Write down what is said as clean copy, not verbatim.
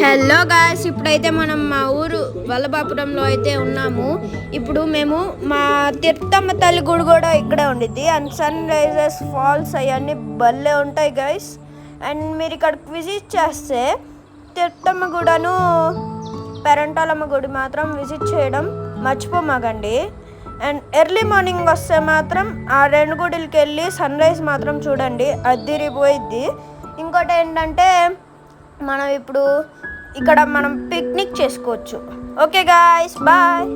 Hello guys, ఇప్పుడైతే మనం మా ఊరు వల్లభాపురంలో అయితే ఉన్నాము. ఇప్పుడు మేము మా తీర్థమ్మ తల్లి గుడి కూడా ఇక్కడే ఉండిద్ది. అండ్ సన్ రైజెస్ ఫాల్స్ అవన్నీ భలే ఉంటాయి గాయ్స్. అండ్ మీరు ఇక్కడికి విజిట్ చేస్తే తీర్థమ్మ గుడను పెరంటాలమ్మ గుడి మాత్రం విజిట్ చేయడం మర్చిపోమాకండి. అండ్ ఎర్లీ మార్నింగ్ వస్తే మాత్రం ఆ రెండు గుడికి వెళ్ళి సన్ రైజ్ మాత్రం చూడండి, అదిరిపోయిద్ది. ఇంకోటి ఏంటంటే మనం ఇప్పుడు ఇక్కడ మనం పిక్నిక్ చేసుకోవచ్చు. Okay guys, bye.